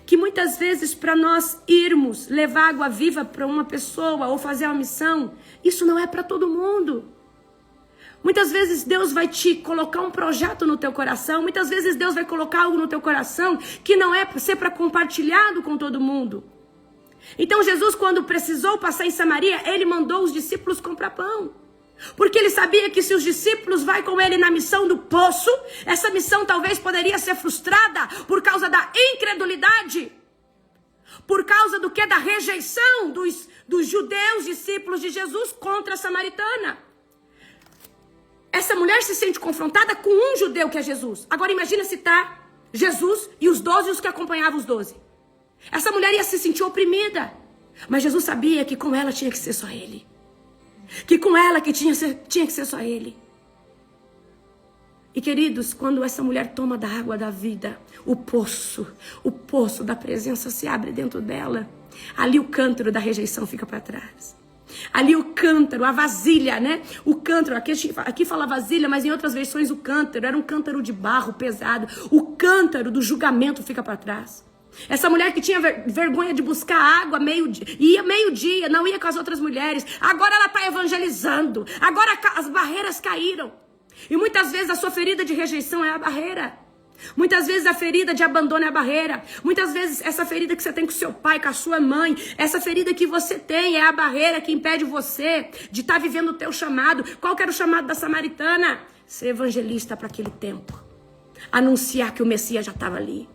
Que muitas vezes para nós irmos levar água viva para uma pessoa ou fazer uma missão, isso não é para todo mundo. Muitas vezes Deus vai te colocar um projeto no teu coração, muitas vezes Deus vai colocar algo no teu coração que não é para ser para compartilhado com todo mundo. Então Jesus, quando precisou passar em Samaria, ele mandou os discípulos comprar pão. Porque ele sabia que se os discípulos vão com ele na missão do poço, essa missão talvez poderia ser frustrada por causa da incredulidade. Por causa do que? Da rejeição dos judeus, discípulos de Jesus, contra a samaritana. Essa mulher se sente confrontada com um judeu que é Jesus. Agora imagina se tá Jesus e os 12 e os que acompanhavam os 12. Essa mulher ia se sentir oprimida. Mas Jesus sabia que com ela tinha que ser só ele. Que com ela que tinha que ser só ele. E queridos, quando essa mulher toma da água da vida, o poço da presença se abre dentro dela. Ali o cântaro da rejeição fica para trás. Ali o cântaro, a vasilha, né? O cântaro, aqui fala vasilha, mas em outras versões o cântaro, era um cântaro de barro pesado. O cântaro do julgamento fica para trás. Essa mulher que tinha vergonha de buscar água ia meio-dia, não ia com as outras mulheres. Agora ela está evangelizando. Agora as barreiras caíram. E muitas vezes a sua ferida de rejeição é a barreira. Muitas vezes a ferida de abandono é a barreira. Muitas vezes essa ferida que você tem com seu pai, com a sua mãe, essa ferida que você tem é a barreira que impede você de estar vivendo o teu chamado. Qual que era o chamado da samaritana? Ser evangelista para aquele tempo. Anunciar que o Messias já estava ali.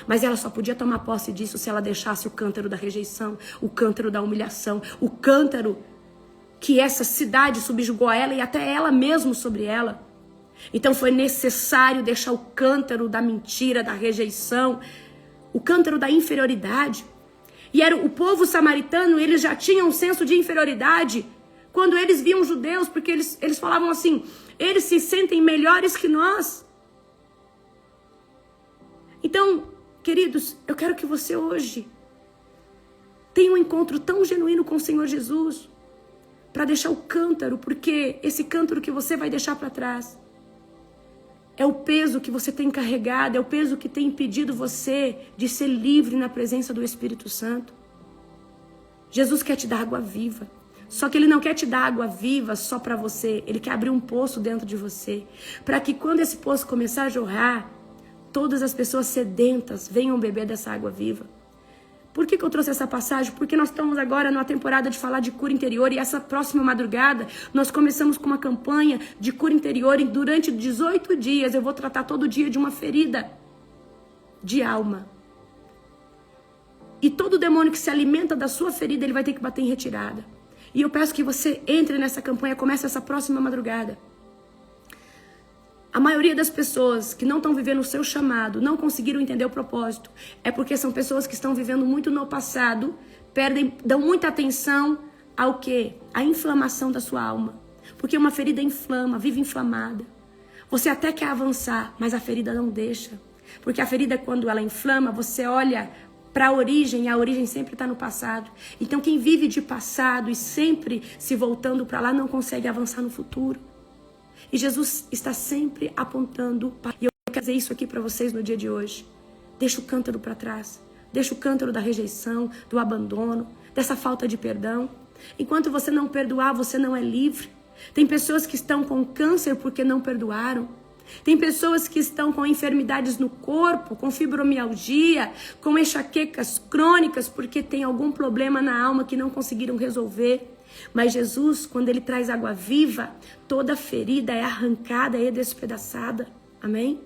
Mas ela só podia tomar posse disso se ela deixasse o cântaro da rejeição, o cântaro da humilhação, o cântaro que essa cidade subjugou a ela e até ela mesma sobre ela. Então foi necessário deixar o cântaro da mentira, da rejeição, o cântaro da inferioridade. E era o povo samaritano, eles já tinham um senso de inferioridade quando eles viam judeus, porque eles falavam assim, eles se sentem melhores que nós. Então, queridos, eu quero que você hoje tenha um encontro tão genuíno com o Senhor Jesus para deixar o cântaro, porque esse cântaro que você vai deixar para trás é o peso que você tem carregado, é o peso que tem impedido você de ser livre na presença do Espírito Santo. Jesus quer te dar água viva. Só que Ele não quer te dar água viva só para você. Ele quer abrir um poço dentro de você. Para que quando esse poço começar a jorrar, todas as pessoas sedentas venham beber dessa água viva. Por que eu trouxe essa passagem? Porque nós estamos agora numa temporada de falar de cura interior. E essa próxima madrugada, nós começamos com uma campanha de cura interior. E durante 18 dias, eu vou tratar todo dia de uma ferida de alma. E todo demônio que se alimenta da sua ferida, ele vai ter que bater em retirada. E eu peço que você entre nessa campanha, comece essa próxima madrugada. A maioria das pessoas que não estão vivendo o seu chamado, não conseguiram entender o propósito, é porque são pessoas que estão vivendo muito no passado, dão muita atenção ao quê? A inflamação da sua alma. Porque uma ferida inflama, vive inflamada. Você até quer avançar, mas a ferida não deixa. Porque a ferida, quando ela inflama, você olha para a origem, e a origem sempre está no passado. Então quem vive de passado e sempre se voltando para lá não consegue avançar no futuro. E Jesus está sempre apontando para... E eu quero dizer isso aqui para vocês no dia de hoje. Deixa o cântaro para trás. Deixa o cântaro da rejeição, do abandono, dessa falta de perdão. Enquanto você não perdoar, você não é livre. Tem pessoas que estão com câncer porque não perdoaram. Tem pessoas que estão com enfermidades no corpo, com fibromialgia, com enxaquecas crônicas, porque tem algum problema na alma que não conseguiram resolver. Mas Jesus, quando Ele traz água viva, toda ferida é arrancada e despedaçada. Amém?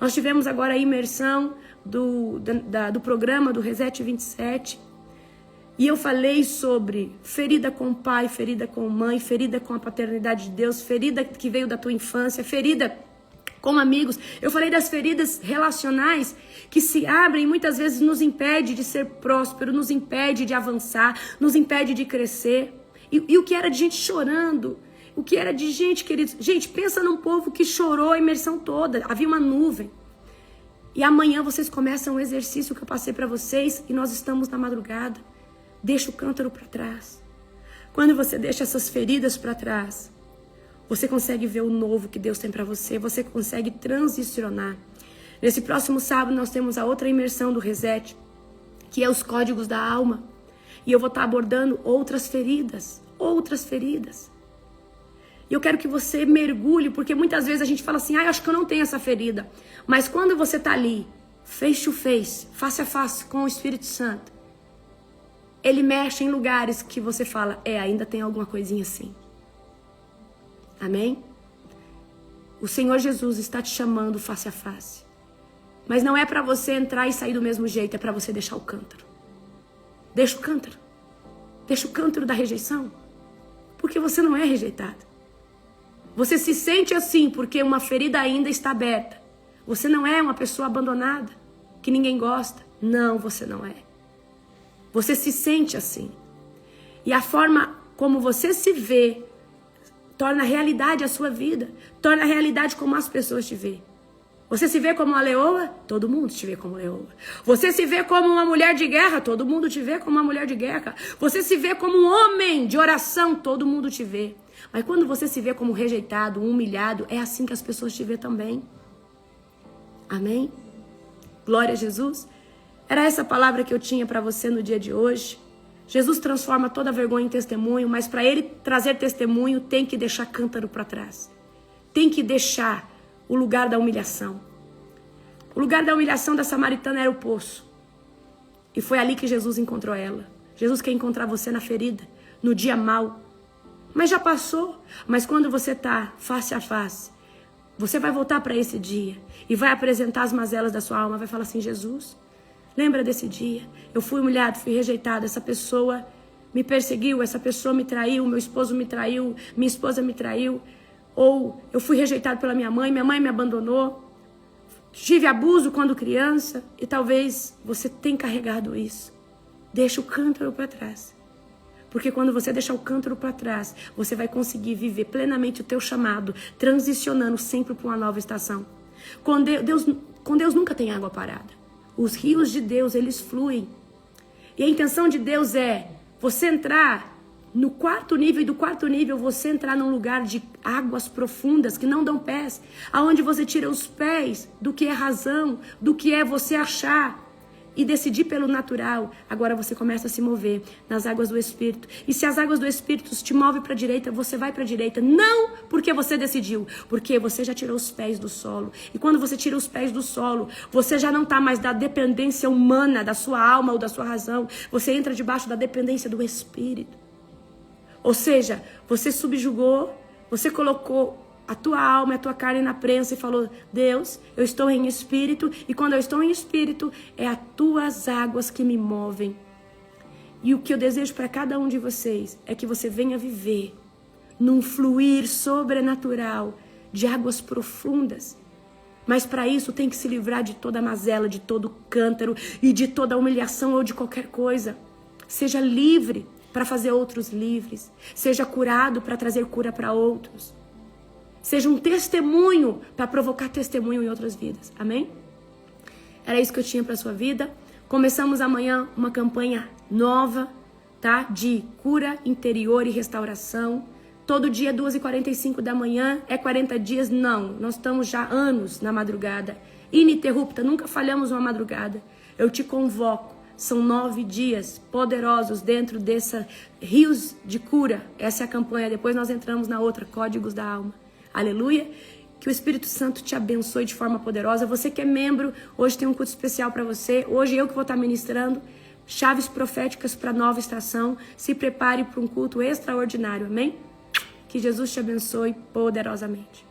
Nós tivemos agora a imersão do programa do Reset 27. E eu falei sobre ferida com o pai, ferida com a mãe, ferida com a paternidade de Deus, ferida que veio da tua infância, ferida com amigos. Eu falei das feridas relacionais que se abrem e muitas vezes nos impede de ser próspero, nos impede de avançar, nos impede de crescer. E o que era de gente chorando, o que era de gente, queridos... Gente, pensa num povo que chorou a imersão toda, havia uma nuvem. E amanhã vocês começam o exercício que eu passei para vocês e nós estamos na madrugada. Deixa o cântaro para trás. Quando você deixa essas feridas para trás, você consegue ver o novo que Deus tem para você, você consegue transicionar. Nesse próximo sábado nós temos a outra imersão do Reset, que é os códigos da alma. E eu vou estar abordando outras feridas. E eu quero que você mergulhe, porque muitas vezes a gente fala assim, acho que eu não tenho essa ferida. Mas quando você está ali, face to face, face a face com o Espírito Santo, Ele mexe em lugares que você fala, ainda tem alguma coisinha assim. Amém? O Senhor Jesus está te chamando face a face. Mas não é para você entrar e sair do mesmo jeito, é para você deixar o cântaro. Deixa o cântaro. Deixa o cântaro da rejeição. Porque você não é rejeitado. Você se sente assim porque uma ferida ainda está aberta. Você não é uma pessoa abandonada, que ninguém gosta. Não, você não é. Você se sente assim. E a forma como você se vê torna realidade a sua vida. Torna realidade como as pessoas te veem. Você se vê como uma leoa? Todo mundo te vê como leoa. Você se vê como uma mulher de guerra? Todo mundo te vê como uma mulher de guerra. Você se vê como um homem de oração? Todo mundo te vê. Mas quando você se vê como rejeitado, humilhado, é assim que as pessoas te vê também. Amém? Glória a Jesus. Era essa palavra que eu tinha para você no dia de hoje. Jesus transforma toda vergonha em testemunho, mas para ele trazer testemunho tem que deixar cântaro para trás. Tem que deixar o lugar da humilhação. O lugar da humilhação da samaritana era o poço. E foi ali que Jesus encontrou ela. Jesus quer encontrar você na ferida, no dia mau. Mas já passou. Mas quando você está face a face, você vai voltar para esse dia e vai apresentar as mazelas da sua alma. Vai falar assim: Jesus, lembra desse dia? Eu fui humilhado, fui rejeitado. Essa pessoa me perseguiu, essa pessoa me traiu, meu esposo me traiu, minha esposa me traiu. Ou eu fui rejeitado pela minha mãe me abandonou. Tive abuso quando criança. E talvez você tenha carregado isso. Deixa o cântaro para trás. Porque quando você deixar o cântaro para trás, você vai conseguir viver plenamente o teu chamado, transicionando sempre para uma nova estação. Com Deus nunca tem água parada. Os rios de Deus, eles fluem. E a intenção de Deus é você entrar no quarto nível, e do quarto nível você entrar num lugar de águas profundas que não dão pés, aonde você tira os pés do que é razão, do que é você achar e decidir pelo natural. Agora você começa a se mover nas águas do Espírito. E se as águas do Espírito te movem para a direita, você vai para a direita. Não porque você decidiu, porque você já tirou os pés do solo. E quando você tira os pés do solo, você já não está mais da dependência humana, da sua alma ou da sua razão. Você entra debaixo da dependência do Espírito. Ou seja, você subjugou, você colocou a tua alma e a tua carne na prensa e falou: Deus, eu estou em espírito, e quando eu estou em espírito, é as tuas águas que me movem. E o que eu desejo para cada um de vocês é que você venha viver num fluir sobrenatural de águas profundas. Mas para isso tem que se livrar de toda mazela, de todo cântaro e de toda humilhação ou de qualquer coisa. Seja livre para fazer outros livres. Seja curado para trazer cura para outros. Seja um testemunho para provocar testemunho em outras vidas. Amém? Era isso que eu tinha para sua vida. Começamos amanhã uma campanha nova, tá? De cura interior e restauração. Todo dia, 2h45 da manhã. É 40 dias? Não. Nós estamos já anos na madrugada. Ininterrupta. Nunca falhamos uma madrugada. Eu te convoco. São 9 dias poderosos dentro dessa rios de cura. Essa é a campanha. Depois nós entramos na outra, Códigos da Alma. Aleluia. Que o Espírito Santo te abençoe de forma poderosa. Você que é membro, hoje tem um culto especial para você. Hoje eu que vou estar ministrando chaves proféticas para a nova estação. Se prepare para um culto extraordinário. Amém? Que Jesus te abençoe poderosamente.